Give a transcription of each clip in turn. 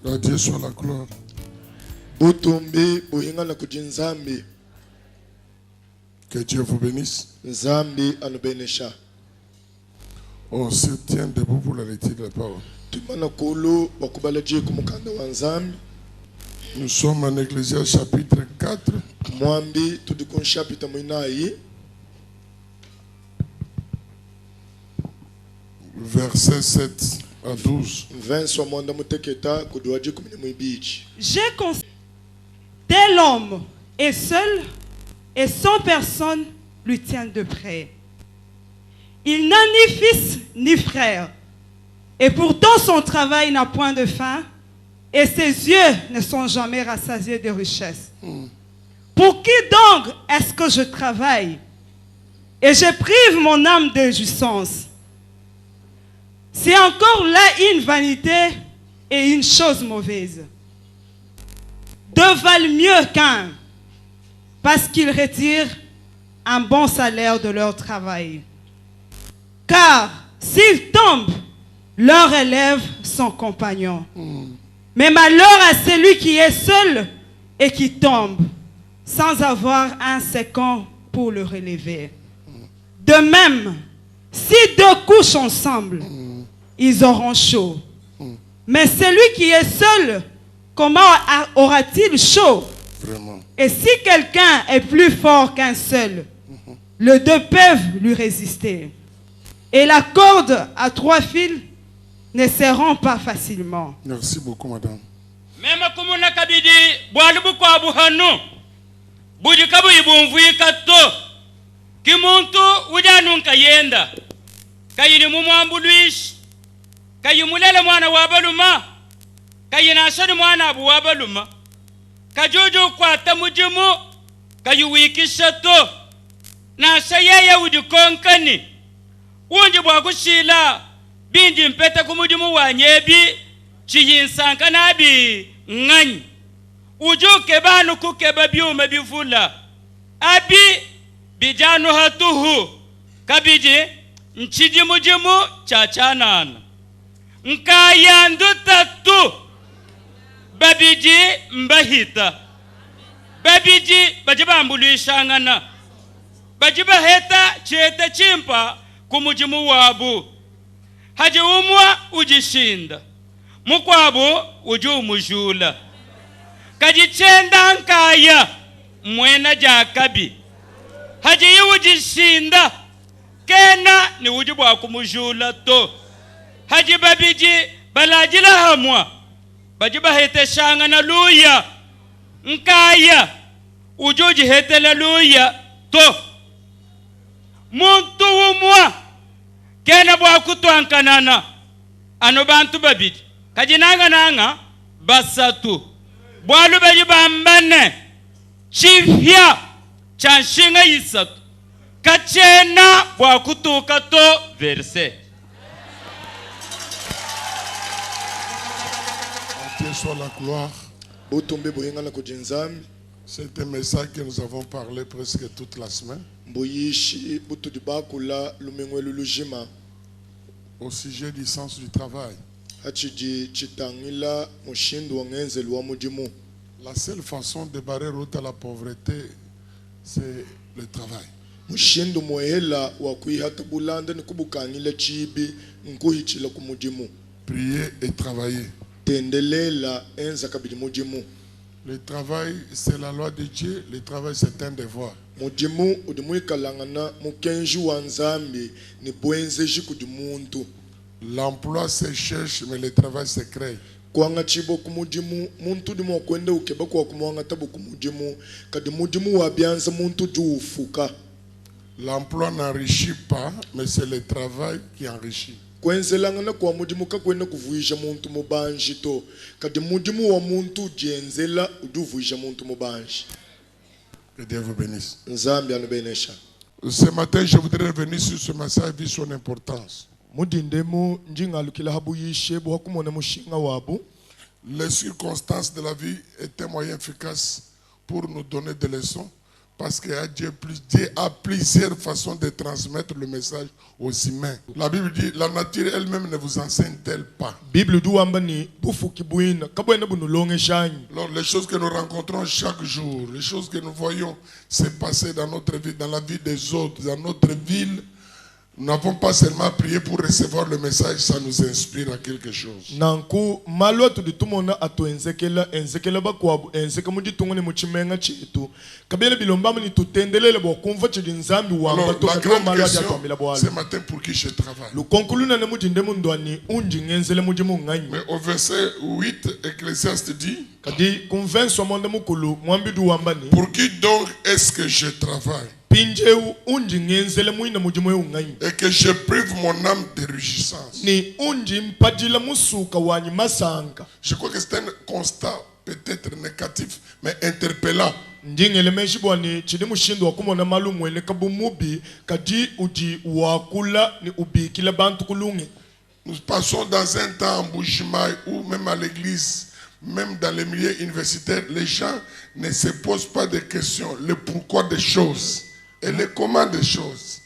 À Dieu soit la gloire. Que Dieu vous bénisse. On se tient debout pour la lecture de la parole. Nous sommes en Ecclésiaste chapitre 4. Versets 7 à 12. J'ai constaté tel homme est seul et 100 personnes lui tiennent de près. Il n'a ni fils ni frère, et pourtant son travail n'a point de fin, et ses yeux ne sont jamais rassasiés de richesses. Pour qui donc est-ce que je travaille et je prive mon âme de jouissance? C'est encore là une vanité et une chose mauvaise. Deux valent mieux qu'un, parce qu'ils retirent un bon salaire de leur travail. Car s'ils tombent, leur élève son compagnon. Mais malheur à celui qui est seul et qui tombe, sans avoir un second pour le relever. De même, si deux couchent ensemble, ils auront chaud. Mais celui qui est seul, comment aura-t-il chaud? Vraiment. Et si quelqu'un est plus fort qu'un seul, les deux peuvent lui résister. Et la corde à 3 fils ne se rompt pas facilement. Merci beaucoup, madame. Même comme on a kabidi, boalubu kwa buhanu, budi kabu ibumvui kato, kimuntu ujanun kayenda, kayini mumwambuluish, kayimulele mwana wabaluma, kayinashani mwana abu wabaluma, kajuju kwa tamujimu, kayuwikishato, na sayaya udikonkani, unji bwakushila, bindi mpeta kumujimu wanyebi, chiyinsanka nabi ngani. Ujuke banu kukeba byuma bivula. Abi bijanu hatuhu. Kabiji nchijimujimu chachanana. Nkayandu tatu. Babiji mbahita. Babiji bajibambulishangana. Bajibaheta chete chimpa kumujimu wabu. Haji umwa ujishinda. Mukwabu uju umujula. Kajichenda nkaya mwena jakabi. Haji ujishinda. Kena ni ujibu wa kumujula to. Haji babiji balajila hamwa. Bajiba hete shanga na luya. Nkaya ujuji hete la luya to. Muntu umwa. Kena bwa kutuankanana. Ano bantu babiji. Kajinanga nanga basatu. Bwalu bajibambane. Chifya chanshinga yisatu. Kachena bwakutuka to verse. À Dieu soit la gloire. C'est un message que nous avons parlé presque toute la semaine. Au sujet du sens du travail. La seule façon de barrer route à la pauvreté, c'est le travail. Prier et travailler. Le travail, c'est la loi de Dieu. Le travail, c'est un devoir. L'emploi se cherche, mais le travail se crée. L'emploi n'enrichit pas, mais c'est le travail qui enrichit. Que Dieu vous bénisse. Ce matin, je voudrais revenir sur ce message vu son importance. Les circonstances de la vie est un moyen efficace pour nous donner des leçons, Parce que Dieu a plusieurs façons de transmettre le message aux humains. La Bible dit, la nature elle-même ne vous enseigne-t-elle pas? Alors les choses que nous rencontrons chaque jour, les choses que nous voyons se passer dans notre vie, dans la vie des autres, dans notre ville, nous n'avons pas seulement prié pour recevoir le message, ça nous inspire à quelque chose. Alors, la grande question ce matin, pour qui je travaille? Mais au verset 8, Ecclésiaste dit, pour qui donc est-ce que je travaille? Et que je prive mon âme de réjouissance. Je crois que c'est un constat peut-être négatif, mais interpellant. Nous passons dans un temps en Bujimaï ou même à l'église, même dans les milieux universitaires, les gens ne se posent pas de questions, le pourquoi des choses et le comment des choses.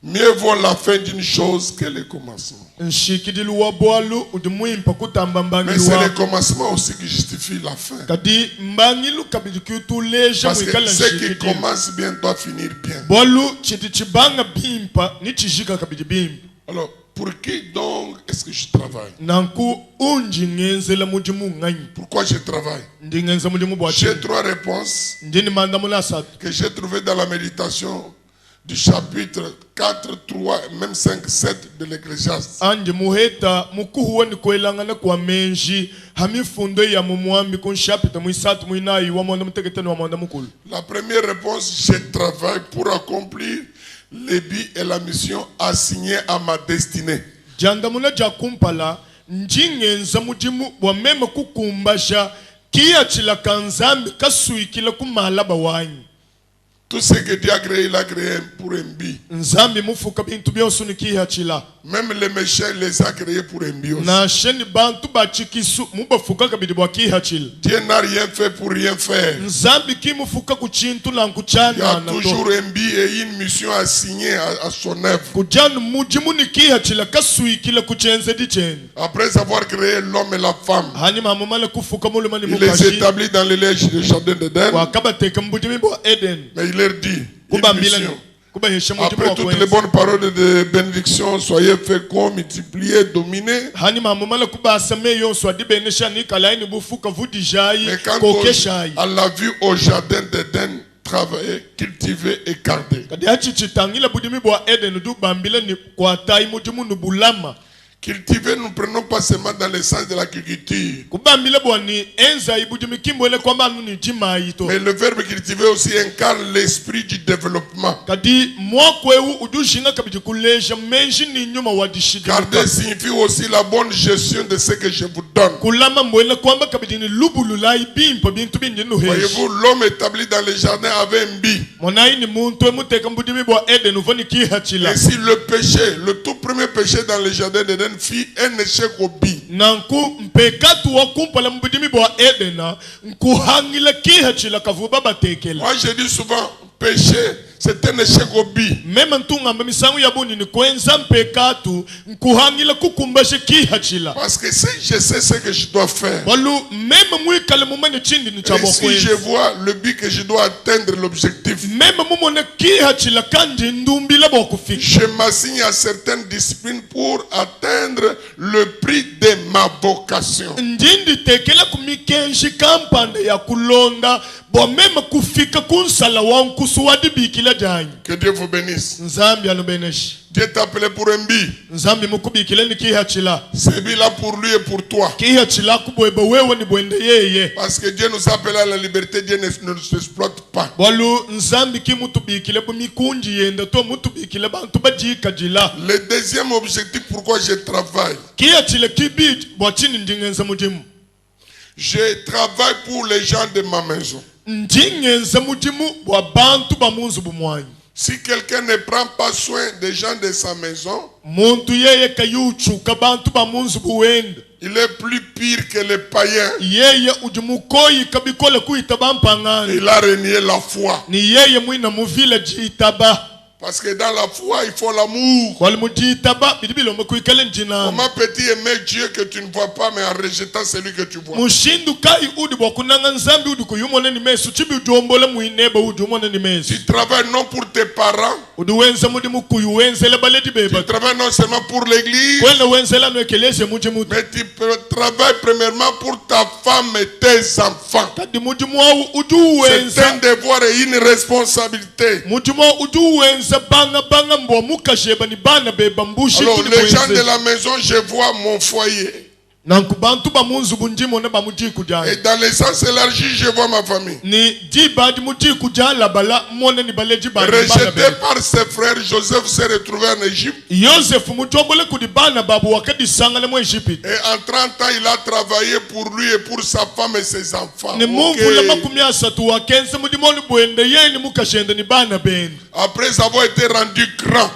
Mieux vaut la fin d'une chose que le commencement. Mais c'est le commencement aussi qui justifie la fin. Parce que ce qui commence bien doit finir bien. Alors, pour qui donc est-ce que je travaille? Pourquoi je travaille? J'ai trois réponses que j'ai trouvées dans la méditation du chapitre 4, 3, même 5, 7 de l'Ecclésiaste. La première réponse, je travaille pour accomplir les buts et la mission assignée à ma destinée. Tout ce que Dieu a créé, il a créé pour un but. Même les méchants, il les a créés pour un but aussi. Dieu n'a rien fait pour rien faire. Il y a toujours un but et une mission assignée à son œuvre. Après avoir créé l'homme et la femme, il les établit dans le jardin d'Éden. Mais il leur dit, une mission. Après toutes les bonnes paroles de bénédiction, soyez féconds, multipliez, dominez. Mais quand on l'a vu au jardin d'Éden, travailler, cultiver et garder. Cultiver, nous ne prenons pas seulement dans le sens de l'agriculture. Mais le verbe cultiver aussi incarne l'esprit du développement. Garder signifie aussi la bonne gestion de ce que je vous donne. Voyez-vous, l'homme établi dans le jardin avait un but. Et si le péché, le tout premier péché dans le jardin d'Éden fit un échec au but, moi je dis souvent, péché, c'est un échec au but. Parce que si je sais ce que je dois faire, et si je vois le but que je dois atteindre, l'objectif, je m'assigne à certaines disciplines pour atteindre le prix de ma vocation. Que Dieu vous bénisse. Dieu t'a appelé pour un but. C'est but là pour lui et pour toi. Parce que Dieu nous a appelé à la liberté, Dieu ne nous exploite pas. Le deuxième objectif pourquoi je travaille, je travaille pour les gens de ma maison. Si quelqu'un ne prend pas soin des gens de sa maison, il est plus pire que les païens. Il a renié la foi. Parce que dans la foi, il faut l'amour. Comment peux-tu aimer Dieu que tu ne vois pas, mais en rejetant celui que tu vois? Tu travailles non pour tes parents. Tu travailles non seulement pour l'église, mais tu travailles premièrement pour ta femme et tes enfants. C'est un devoir et une responsabilité. Alors, les gens de la maison, je vois mon foyer. Et dans les sens élargis, je vois ma famille. Rejeté par ses frères, Joseph s'est retrouvé en Égypte. Et en 30 ans, il a travaillé pour lui et pour sa femme et ses enfants. Après avoir été rendu grand,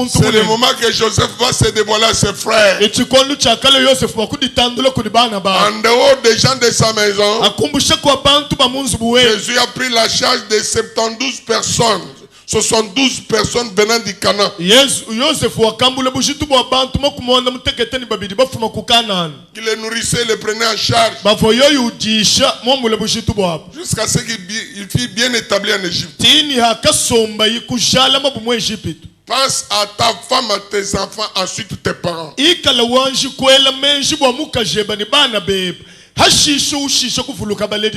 c'est le moment que Joseph va se dévoiler à ses frères. En dehors des gens de sa maison, Jésus a pris la charge de 72 personnes. 72 personnes venant du Canaan. Il les nourrissait, les prenait en charge. Jusqu'à ce qu'il fût bien établi en Égypte. Pense à ta femme, à tes enfants, ensuite tes parents.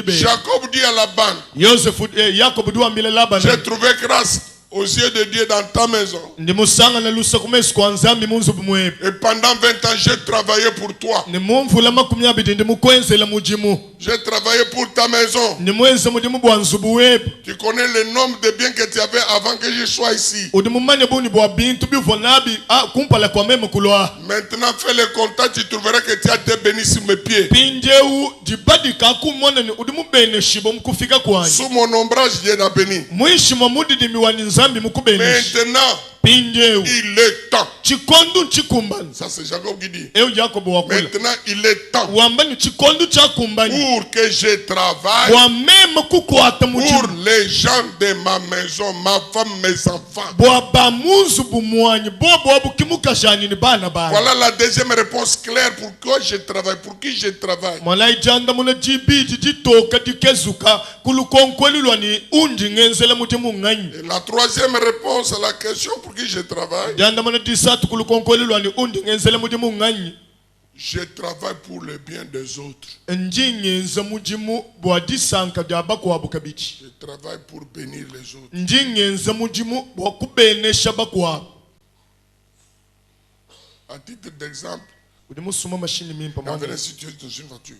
Jacob dit à Laban, j'ai trouvé grâce aux yeux de Dieu dans ta maison. Et pendant 20 ans, j'ai travaillé pour toi. J'ai travaillé pour ta maison. Tu connais le nombre de biens que tu avais avant que je sois ici. Maintenant, fais le comptage, tu trouveras que tu as été béni sur mes pieds. Sous mon ombrage, Dieu t'a béni. Maintenant, il est temps. Ça c'est Jacob qui dit. Maintenant il est temps pour que je travaille pour les gens de ma maison, ma femme, mes enfants. Voilà la deuxième réponse claire. Pourquoi je travaille? Pour qui je travaille? Et la troisième réponse à la question pour qui je travaille, je travaille pour le bien des autres. Je travaille pour bénir les autres. À titre d'exemple, il y avait une situation dans une voiture.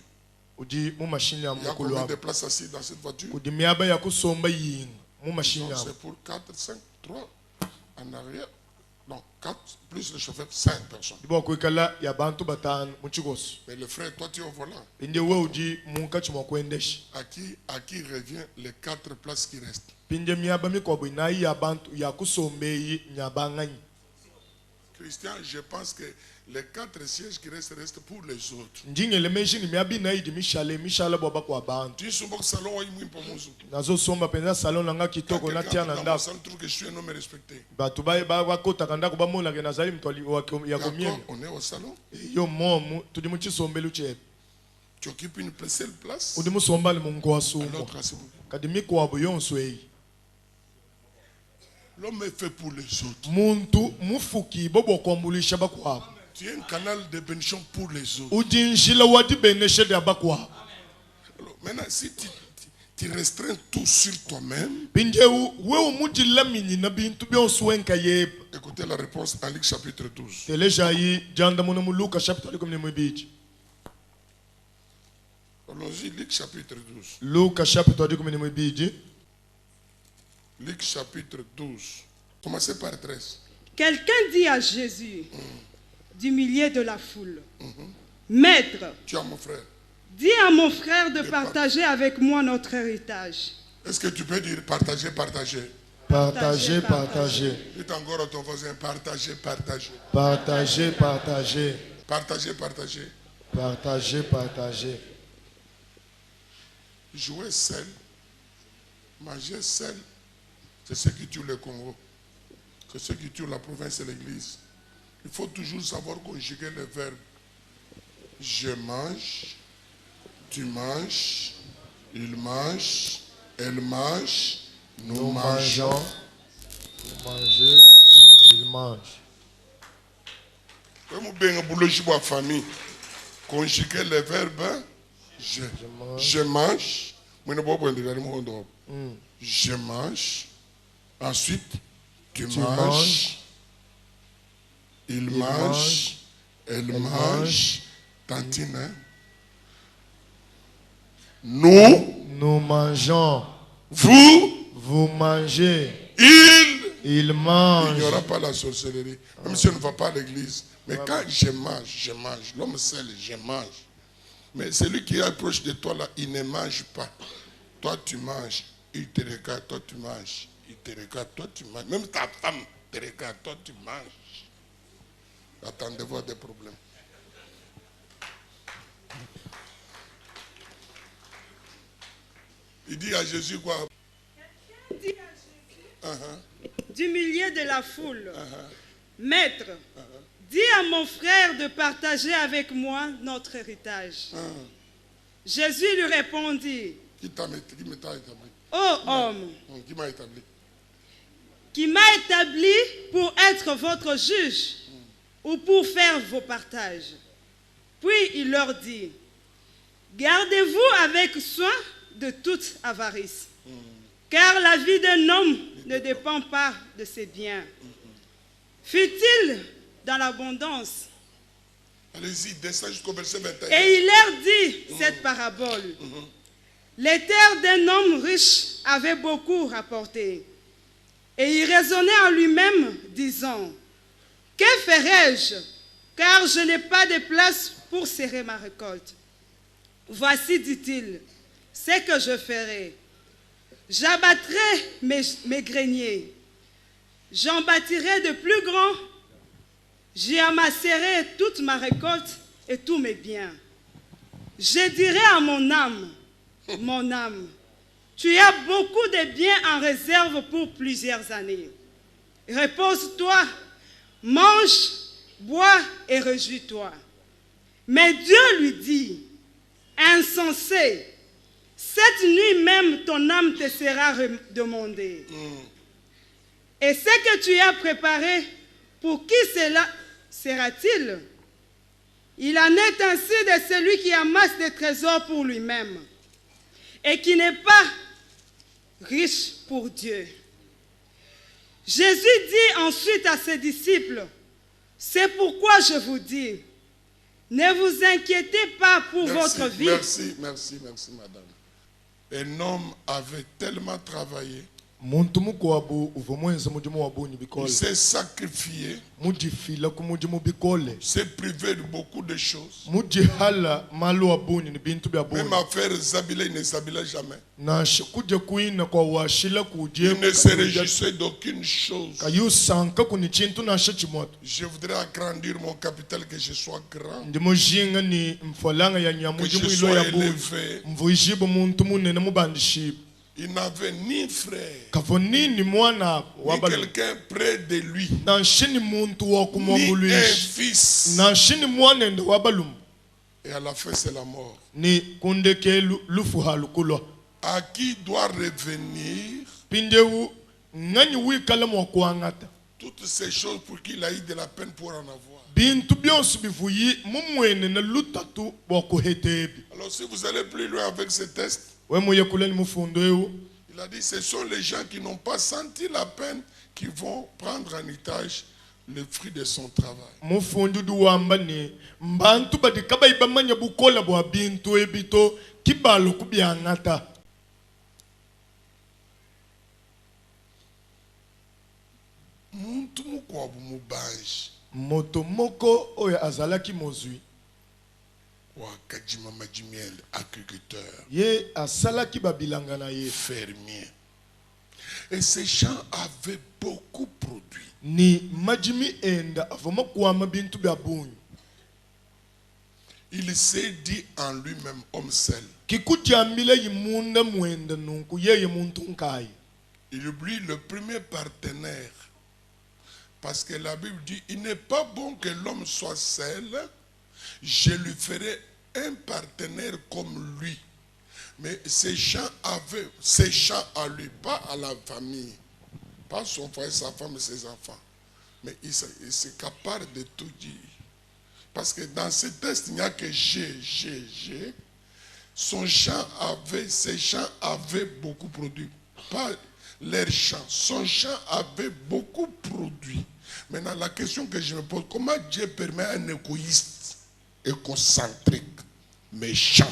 Il y a combien de places assises dans cette voiture? C'est pour 4, 5, 3 en arrière. Non, 4 plus le chauffeur, 5 personnes. Mais le frère, toi tu es au volant. À qui revient les 4 places qui restent? Christian, je pense que les 4 sièges qui restent pour les autres. Tu es sur mon salon, trouve que je suis un homme respecté. On est au salon. Tu occupes une seule place. L'homme est fait pour les autres. Tu es un canal de bénédiction pour les autres. Alors, maintenant, si tu restreins tout sur toi-même, écoutez la réponse en Luc chapitre 12. Allons-y, Luc chapitre 12. Luc chapitre 12. Commencez par 13. Quelqu'un dit à Jésus, du milieu de la foule, Maître, tu as mon frère. Dis à mon frère de partager avec moi notre héritage. Est-ce que tu peux dire partager? Partagez, partagez. Dites encore à ton voisin, partagez, partagez. Partagez, partagez. Partagez, partagez. Partagez, partagez. Jouer seul, manger seul, c'est ce qui tue le Congo. C'est ce qui tue la province et l'église. Il faut toujours savoir conjuguer les verbes. Je mange, tu manges, il mange, elle mange, nous mangeons. Vous mangez, il mange. Comme vous avez un famille, conjuguer les verbes. Je mange. Je mange. Ensuite, tu manges. Il mange. Elle mange. Tantine. Nous mangeons. Vous mangez. Il mange. Il n'y aura pas la sorcellerie. Même si on ne va pas à l'église. Mais quand je mange. L'homme seul, je mange. Mais celui qui est proche de toi là, il ne mange pas. Toi tu manges, il te regarde, toi tu manges. Il te regarde, toi tu manges. Même ta femme te regarde, toi tu manges. Attendez-vous à des problèmes. Il dit à Jésus quoi? Dit à Jésus, du milieu de la foule, Maître, dis à mon frère de partager avec moi notre héritage. Jésus lui répondit, ô homme, qui m'a établi pour être votre juge ou pour faire vos partages. Puis il leur dit, gardez-vous avec soin de toute avarice, car la vie d'un homme ne dépend pas de ses biens. Fut-il dans l'abondance? Allez-y, descends jusqu'au verset 21. Et il leur dit cette parabole. Les terres d'un homme riche avaient beaucoup rapporté. Et il raisonnait en lui-même, disant, que ferai-je, car je n'ai pas de place pour serrer ma récolte. Voici, dit-il, ce que je ferai. J'abattrai mes greniers. J'en bâtirai de plus grands. J'y amasserai toute ma récolte et tous mes biens. Je dirai à mon âme, tu as beaucoup de biens en réserve pour plusieurs années. Repose-toi, mange, bois et réjouis-toi. Mais Dieu lui dit, insensé, cette nuit même ton âme te sera demandée. Et ce que tu as préparé, pour qui cela sera-t-il? Il en est ainsi de celui qui amasse des trésors pour lui-même et qui n'est pas riche pour Dieu. Jésus dit ensuite à ses disciples, c'est pourquoi je vous dis, ne vous inquiétez pas pour votre vie. Merci, madame. Un homme avait tellement travaillé. Il s'est sacrifié. S'est privé de beaucoup de choses. Même à faire Zabilé, il ne s'habillait jamais. Il ne se réjouissait d'aucune chose. Je voudrais agrandir mon capital, que je sois grand, que je sois élevé. Il n'avait ni frère, ni quelqu'un près de lui, ni un fils. Et à la fin, c'est la mort. À qui doit revenir toutes ces choses pour qu'il ait de la peine pour en avoir. Alors si vous allez plus loin avec ce texte, il a dit, ce sont les gens qui n'ont pas senti la peine qui vont prendre en héritage le fruit de son travail. Agriculteur, fermier, Et ces gens avaient beaucoup produit. Ni majimi enda avoma kwama bintu bya bunyu. Il s'est dit en lui-même, homme seul. Kikujambila yimunda mwenda nunku yeye muntu nkai. Il oublie le premier partenaire. Parce que la Bible dit, il n'est pas bon que l'homme soit seul. Je lui ferai un partenaire comme lui. Mais ces gens à lui, pas à la famille. Pas son frère, sa femme et ses enfants. Mais il s'accapare de tout dire. Parce que dans ce texte, il n'y a que j'ai. Ces gens avaient beaucoup produit. Pas leurs champs. Son champ avait beaucoup produit. Maintenant, la question que je me pose, comment Dieu permet à un égoïste, égocentrique, méchant,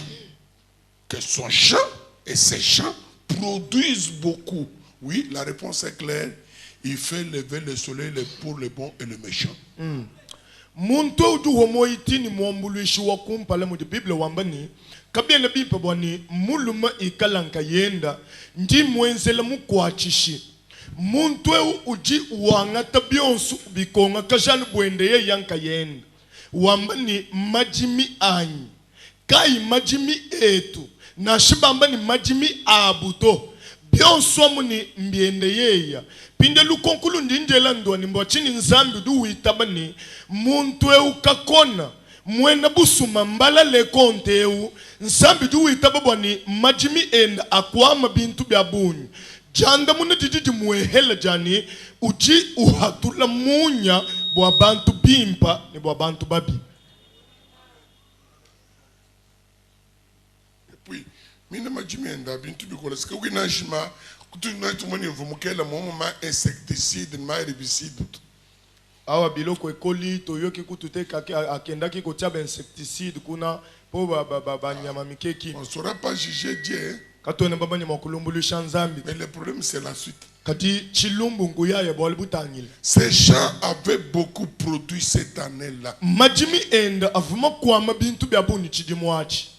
que son champ et ses champs produisent beaucoup? Oui, la réponse est claire. Il fait lever le soleil pour le bon et le méchant. Muntu udu homoiti ni mwambuluishi wa kumpala mu Biblia wambani kabia na bipa bwani muluma ikalanka yenda ndi mwenzela mukwachishi muntu uji wangata byonsu bikonga kajanu bwende ye yanka yenda wambani majimi anyi kai majimi etu na shibamba ni majimi abuto byonsu muni mbiende yeya pinde lukonkulu ndinjela ndwani mbwachini nzambi du witabani muntu kakona mwena busuma mbala le konte nzambi du witabani majimi enda akwama bintu bya bunyu janda muna jijiji muehela jani uji uhatula munya bwa bantu bimpa ni bwa bantu babi. Et puis mina majimi enda bintu bikola sika winashima kutunatu moni mvumukela moma insecticide ma herbicide awa biloko ekoli toyoki kutute akendaki kotia ba insecticide kuna po ba nyama mikeki. On ne saura pas juger Dieu. Katone baba ni makulumbulu shanzambi. Mais le problème c'est la suite. Kati chilumbu nguya ya bolbutangile. Ces gens avaient beaucoup produit cette année-là. Majimi enda avuma kwama bintu bya buni chidimwachi.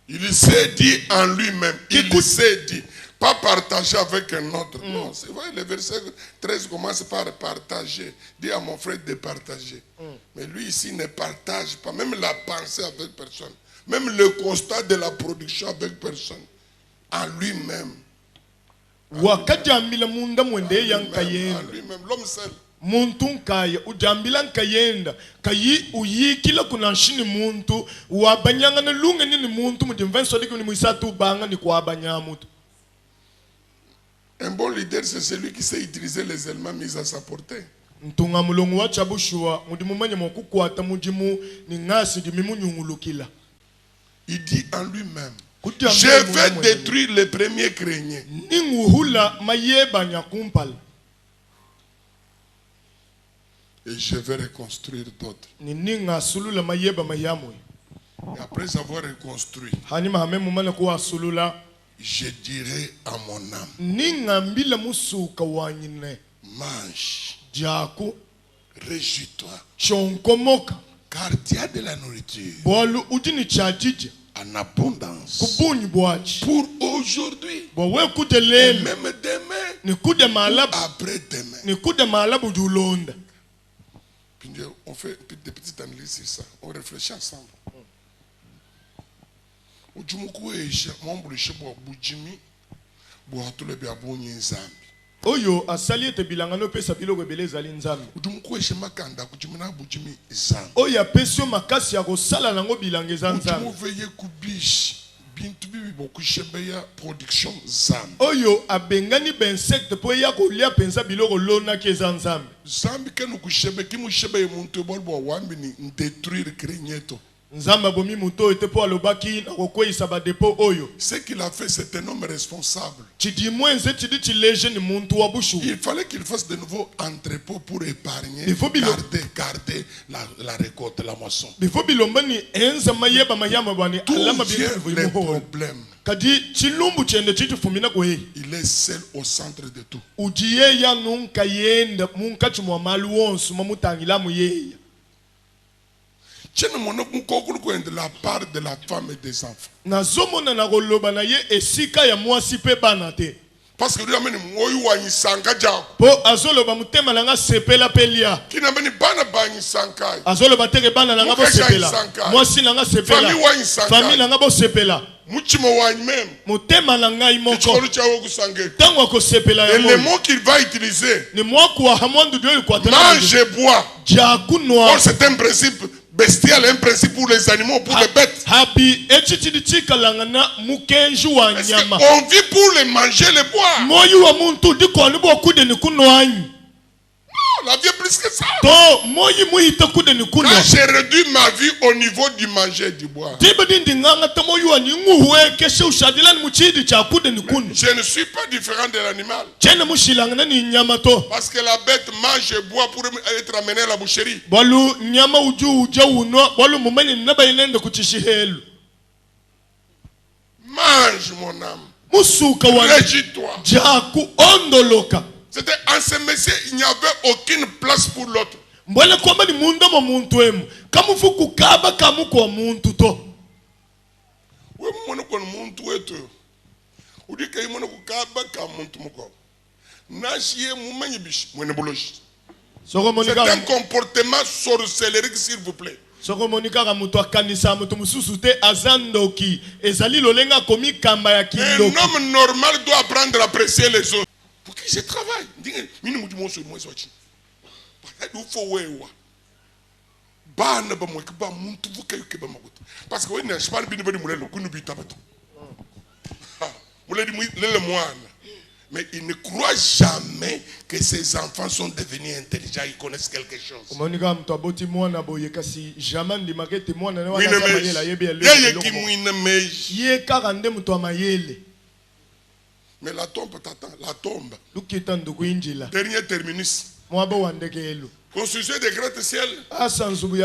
Il s'est dit en lui-même, il s'est dit, pas partager avec un autre. Non, c'est vrai, le verset 13 commence par partager. Dis à mon frère de partager. Mais lui ici ne partage pas, même la pensée avec personne. Même le constat de la production avec personne. En lui-même. Wakajambila munda mwende yanka yenda. En lui-même, l'homme seul. Muntu nkaya ujambila nkayenda kayi uyikila kuna nshini muntu wabanyanga na lunga nini muntu mujimvenso diki ni muisatu banga ni kwa banyamutu. Un bon leader c'est celui qui sait utiliser les éléments mis à sa portée. Ntunga mulongo wa chabushua mudimu manye mokukwata mudimu ni ngasi dimimu nyungulukila. Il dit en lui-même, je vais détruire les premiers greniers. Ninguhula mayeba nyakumpala. Et je vais reconstruire d'autres. Et après avoir reconstruit, je dirai à mon âme, mange, réjouis-toi, car tu as de la nourriture en abondance pour aujourd'hui, et même demain, après demain. On fait des petites analyses sur ça. On réfléchit ensemble. Oyo asali ete bilanga no pesa biloko ebele ezali nzambe. Oyo apesio makasi ya kosala nango bilanga eza nzambe. Oyo abengani ba insecte po ya kolia penza biloko lona ke eza nzambe. Zambi kenu kushebe kimushebe yemuntu bolbo wambi ni détruire cregneto. Nzamba bomi muto ete po alobaki na kokwisa ba dépôt oyo. Ce qu'il a fait, c'est un homme responsable. Il fallait qu'il fasse de nouveaux entrepôts pour épargner, garder la récolte, la moisson. Tout vient les problèmes. Il est seul au centre de tout. De la part de la femme et des enfants. Parce que lui amène moyu wa nisanga ja. Po azolo ba mutema nanga sepela pelia. Qui n'amène bana ba nisanga. Azolo ba teke bana nanga bo sepela. Moi si nanga sepela. Famille wa nisanga. Famille nanga bo sepela. Muchimo wa même. Mutema nanga imoko. Tango ko sepela ya. Et le mot qu'il va utiliser. Ni moi kwa hamondu dio kwa tena. Mange bois. Jaku noir. C'est un principe bestial, un principe pour les animaux, pour les bêtes. On vit pour les manger, les boire. Non, la vie est plus que ça. Quand j'ai réduit ma vie au niveau du manger et du boire, je ne suis pas différent de l'animal. Parce que la bête mange et boit pour être amenée à la boucherie. Mange mon âme. Régis-toi. C'était en ce métier, il n'y avait aucune place pour l'autre. C'est un comportement sorcellerie, s'il vous plaît. Un homme normal doit apprendre à apprécier les autres. Pour qui je travaille? Parce que mais il ne croit jamais que ses enfants sont devenus intelligents, ils connaissent quelque chose. Mais la tombe t'attend, la tombe. Dernier terminus. Construction des gratte-ciel. Mais il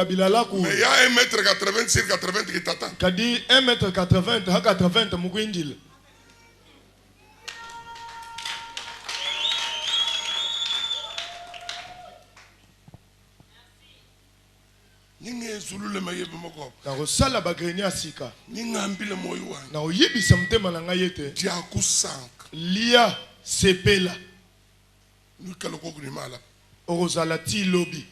y a 1m80 sur 80 qui t'attend. 1m80 Lia sepela. Orozala ti lobi.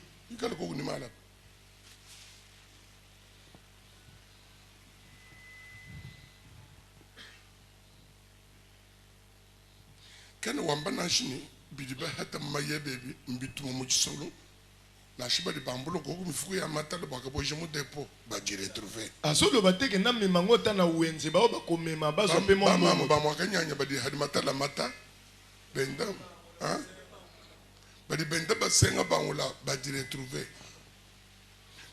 Kana wamba nashini bidiba hata mayebe mbitu muchisolo. Na shiba di bambulo ko mifuko ya matala bakaboje mu depot ba di retrouver. Azolo bateke na memangota na wenze ba komema bazo pe mo ba mwakanyanya ba di hadi matala mata bendam hein ba di benda ba senga bangula ba di retrouver.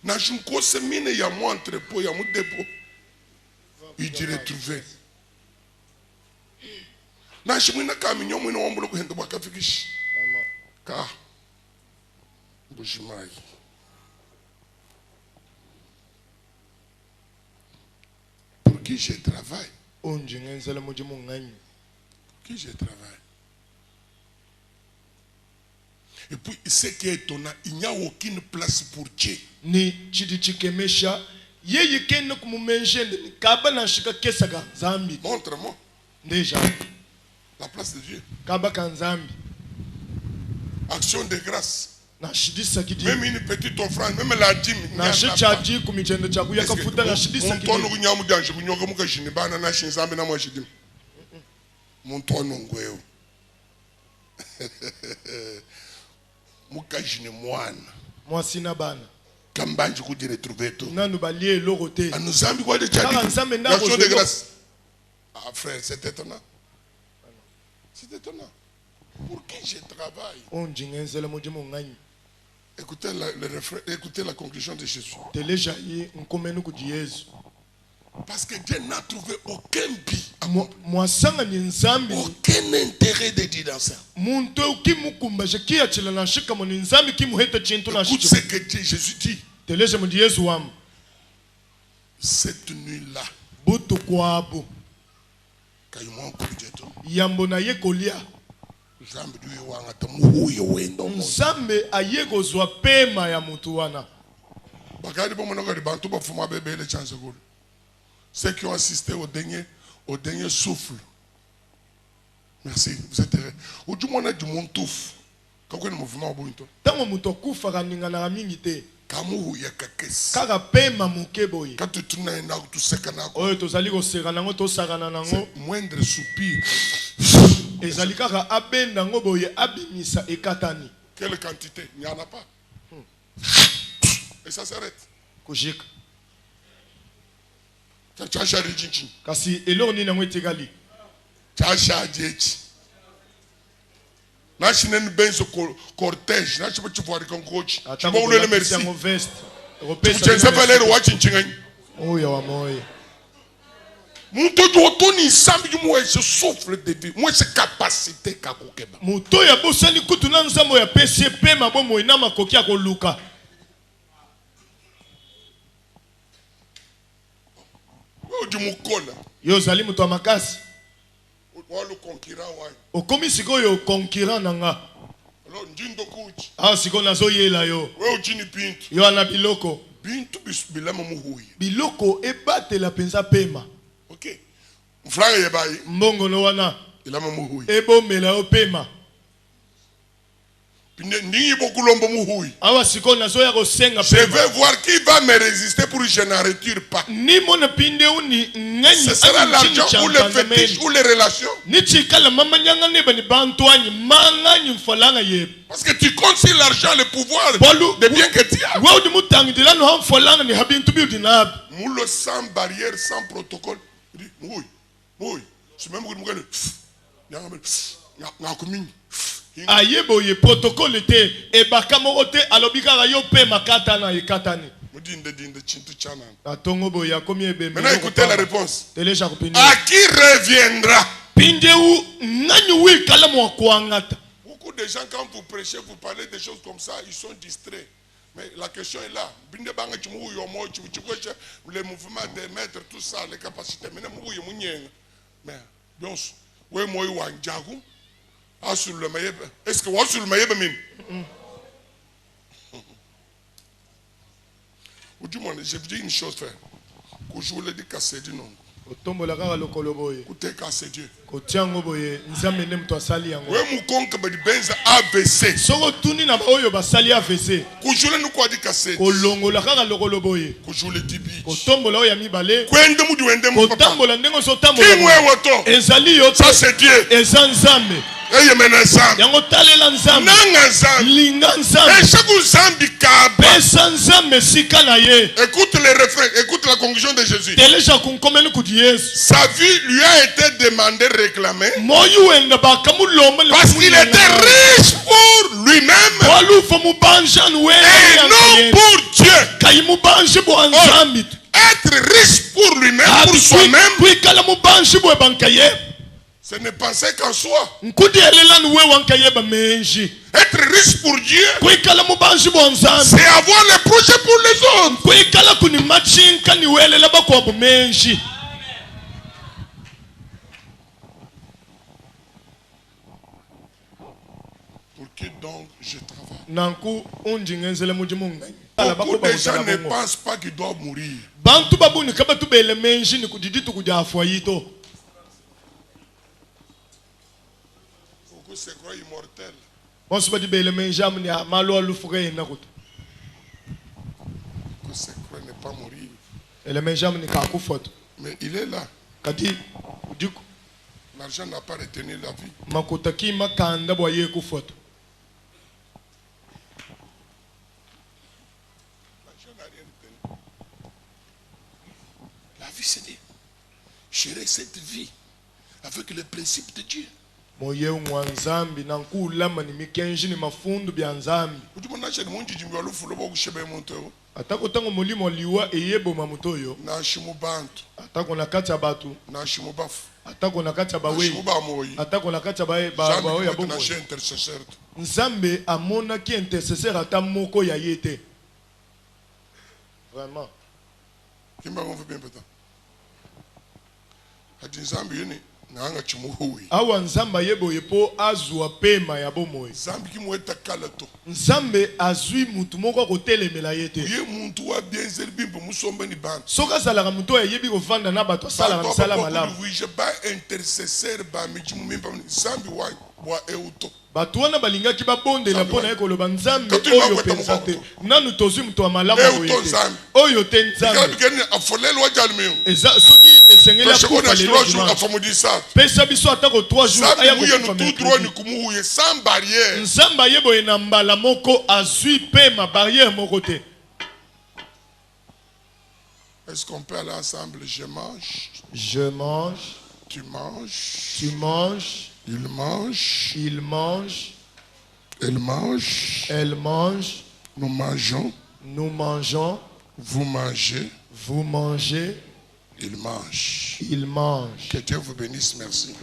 Na shinko semine ya mo entrepôt ya mu depot i di retrouver. Na shimina kaminyo mwino wambulo ko hendo bakafikishi ka Bushimai. Pour qui je travaille? Pour qui je travaille? Et puis, ce qui est étonnant, il n'y a aucune place pour Dieu. Ni chidichikemesha yeye kenne kumumenshende kaba na shika kesaga zambi. Montre-moi. Déjà. La place de Dieu. Kaba kanzambi. Action de grâce. Même une petite offrande, même la dîme. Frère, c'est étonnant. C'est étonnant. Pour qui je travaille? Écoutez le refrain, écoutez la conclusion de Jésus. Parce que Dieu n'a trouvé aucun but, aucun intérêt de dire dans ça. Écoute ce que Jésus dit. Cette nuit-là, Nzambe ayegozwa pema ya mutu wana. Ceux qui ont assisté au dernier souffle Merci, vous êtes heureux. Au du monde du monde touf. Quand on est mouvement au bout de Tango mutoku faraninga na mingite. Kamu ya kakes. Kaka pema mukeboy. Quand tu tournes un arbre, tu sais qu'on a. Oyo tozali ko serana ngo to sarana nango. Moindre soupir. Ezali kaka abenda ngo boye abimisa ekatani. Quelle quantité? Il n'y en a pas. Et ça s'arrête. Kojika. Tchacha rijinchi. Kasi elo ni nango etikali. Tchacha djechi. National benzo cortège, national tu vois comme coach. Tu vas où le merci. Tu sais pas les rois chinchingan. Oh ya wa moye. Muto do toni sambi mo se souffle de vie. Moi c'est capacité ka kokeba. Muto ya bosani kutu na nzambo ya PCP mabomo ina makoki akoluka. O du mukola. Yo zali muto amakasi. Le concurrent ouais. Okomi sikoyo concurrent nanga. Alors njindo kuchi. Ah siko nazo yela yo. We ojini pintu. Yo ana biloko. Bintu bilama muhuyi. Biloko ebate la penza pema. OK. Mfranga yebayi. Mbongo no wana. Ilama muhuyi. Ebo mela yo pema. Je vais voir qui va me résister pour que je n'en retire pas. Ce sera l'argent ou le fétiche ou les relations. Parce que tu comptes sur l'argent, le pouvoir, de bien que tu as. Moule sans barrière, sans protocole. Oui. C'est même ayeboye protocole te ebaka moko te alobika yo pe makata na ekatani atongo boye akomi ebembe. Maintenant écoutez la réponse. Télécharge kupini. À qui reviendra? Pindeu ngani wi kala mo kwangata. Beaucoup de gens quand vous prêchez vous parlez des choses comme ça, ils sont distraits. Mais la question est là. Binde banga chimu yo mo chimu les mouvements des maîtres tout ça, les capacités. Mais bien oui moi wanjagu. Est-ce que vous sur le maïe je vous dis une chose, frère. Que je voulais dire casser du nom. Écoutez, casser Dieu. Oui, mon conque me dit benza AVC. Que je voulais nous quoi dire casser. Que je voulais dire biche. Ça c'est Dieu. Écoute les refrains, écoute la conclusion de Jésus. Sa vie lui a été demandée, réclamée, parce qu'il était riche pour lui-même et non pour Dieu. Être riche pour lui-même, pour soi-même, ce n'est penser qu'en soi. Être riche pour Dieu, c'est avoir les projets pour les autres. Pour qui donc je travaille? Beaucoup de gens ne pensent pas qu'ils doivent mourir. Se croit immortel. Que se croit ne pas mourir. Mais il est là. L'argent n'a pas retenu la vie. L'argent n'a rien retenu. La vie c'est dit, gérer cette vie avec le principe de Dieu. Moye mwanzambi na nkulama ni mikenji ni mafundu bya nzambi. Atako tango molimo liwa eyebo mamutoyo. Na shimubantu. Atako na kati ya batu. Na shimubafu. Atako na kati ya bawe. Atako na kati ya bawe ya bongo. Nzambe amona ki intercesseur ata moko ya yete. Vraiment. Kimba on veut bien peut-être. Adi nzambe yoni awa nzambe ayeboye po azwa pema ya bomoi. Nzambe azwi mutu moko akotelemela ye te. Soki azalaka mutu ayebi kovanda na bato asalaka misala malamu. Bato wana balingaki babondela mpona ye koloba nzambe oyo penza te. Nanu tozwi mutu wa malamu oyo te. Oyo te nzambe. Soki esengeli akufa lelo dimanche. Pesa biso atako 3 jours aya kokufa mercredi. Nzambe ayeboye na mbala moko azwi pema barrière moko te. Est-ce qu'on peut aller ensemble? Je mange. Je mange. Tu manges. Tu manges. Il mange. Il mange. Elle mange. Elle mange. Nous mangeons. Nous mangeons. Vous mangez. Vous mangez. Il mange. Il mange. Que Dieu vous bénisse. Merci.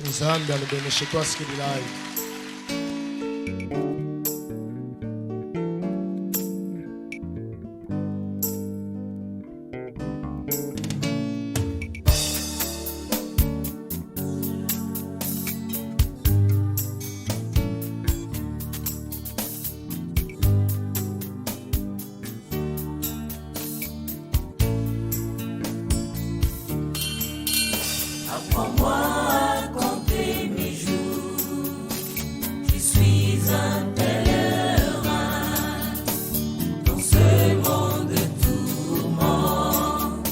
Apprends-moi à compter mes jours. Je suis un pèlerin dans ce monde de tourments.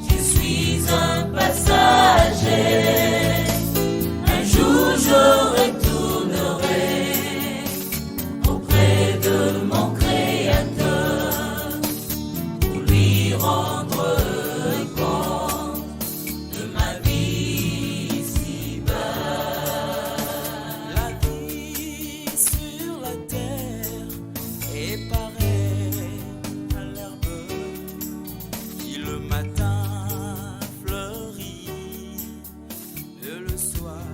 Je suis un passager. Un jour je retournerai auprès de mon Créateur pour lui rendre matin fleurit et le soir